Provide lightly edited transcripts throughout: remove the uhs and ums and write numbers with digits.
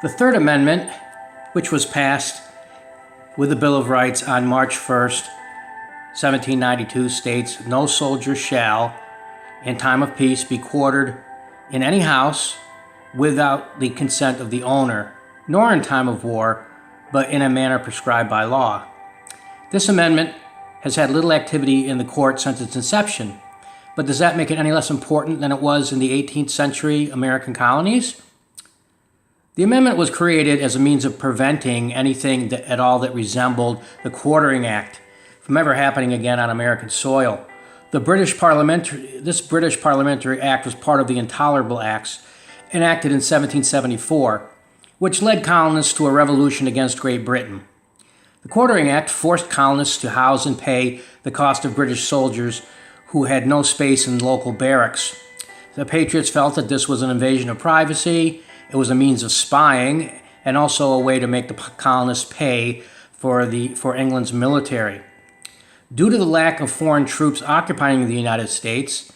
The Third Amendment, which was passed with the Bill of Rights on March 1st, 1792, states, "No soldier shall, in time of peace, be quartered in any house without the consent of the owner, nor in time of war, but in a manner prescribed by law." This amendment has had little activity in the court since its inception, but does that make it any less important than it was in the 18th century American colonies? The amendment was created as a means of preventing anything at all that resembled the Quartering Act from ever happening again on American soil. This British Parliamentary Act was part of the Intolerable Acts enacted in 1774, which led colonists to a revolution against Great Britain. The Quartering Act forced colonists to house and pay the cost of British soldiers who had no space in local barracks. The Patriots felt that this was an invasion of privacy. It was a means of spying and also a way to make the colonists pay for England's military. Due to the lack of foreign troops occupying the United States,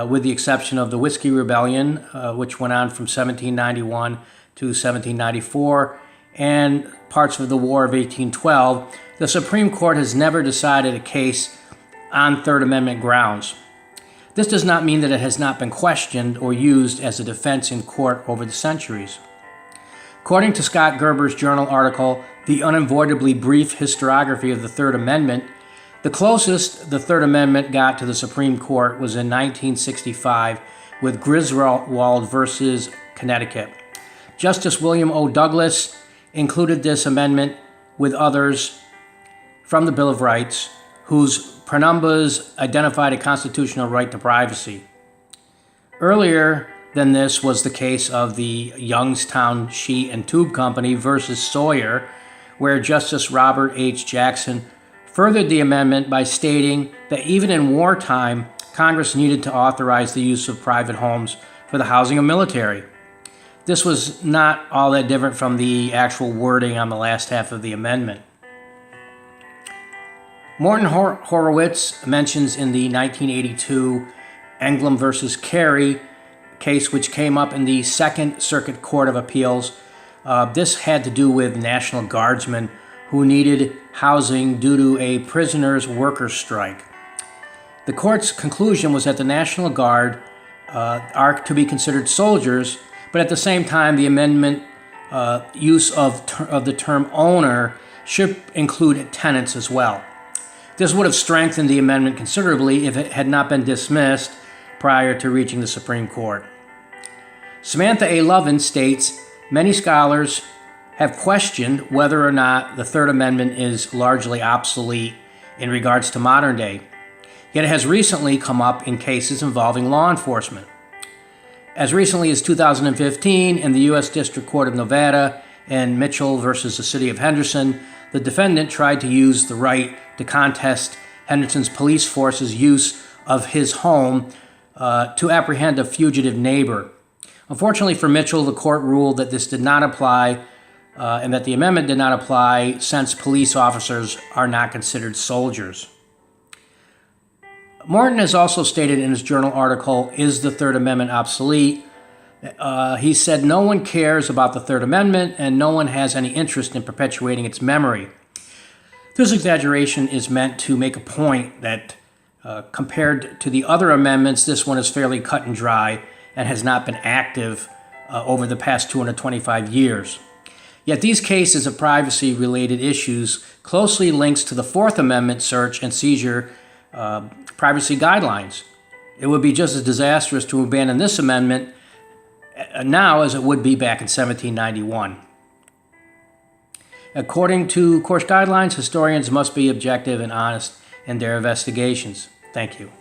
with the exception of the Whiskey Rebellion, which went on from 1791 to 1794, and parts of the War of 1812, the Supreme Court has never decided a case on Third Amendment grounds. This does not mean that it has not been questioned or used as a defense in court over the centuries. According to Scott Gerber's journal article, The Unavoidably Brief Historiography of the Third Amendment, the closest the Third Amendment got to the Supreme Court was in 1965 with Griswold versus Connecticut. Justice William O. Douglas included this amendment with others from the Bill of Rights, whose penumbras identified a constitutional right to privacy. Earlier than this was the case of the Youngstown Sheet and Tube Company versus Sawyer, where Justice Robert H. Jackson furthered the amendment by stating that even in wartime, Congress needed to authorize the use of private homes for the housing of military. This was not all that different from the actual wording on the last half of the amendment. Morton Horowitz mentions in the 1982 Englum versus Carey case, which came up in the Second Circuit Court of Appeals. This had to do with National Guardsmen who needed housing due to a prisoners' workers' strike. The court's conclusion was that the National Guard are to be considered soldiers, but at the same time, the amendment use of the term owner should include tenants as well. This would have strengthened the amendment considerably if it had not been dismissed prior to reaching the Supreme Court. Samantha A. Lovin states, "Many scholars have questioned whether or not the Third Amendment is largely obsolete in regards to modern day, yet it has recently come up in cases involving law enforcement. As recently as 2015, in the U.S. District Court of Nevada in Mitchell versus the City of Henderson, the defendant tried to use the right to contest Henderson's police force's use of his home to apprehend a fugitive neighbor. Unfortunately for Mitchell, the court ruled that this did not apply and that the amendment did not apply since police officers are not considered soldiers." Morton has also stated in his journal article, "Is the Third Amendment obsolete?" He said, "No one cares about the Third Amendment and no one has any interest in perpetuating its memory." This exaggeration is meant to make a point that compared to the other amendments, this one is fairly cut and dry and has not been active over the past 225 years. Yet these cases of privacy-related issues closely links to the Fourth Amendment search and seizure privacy guidelines. It would be just as disastrous to abandon this amendment now as it would be back in 1791. According to course guidelines, historians must be objective and honest in their investigations. Thank you.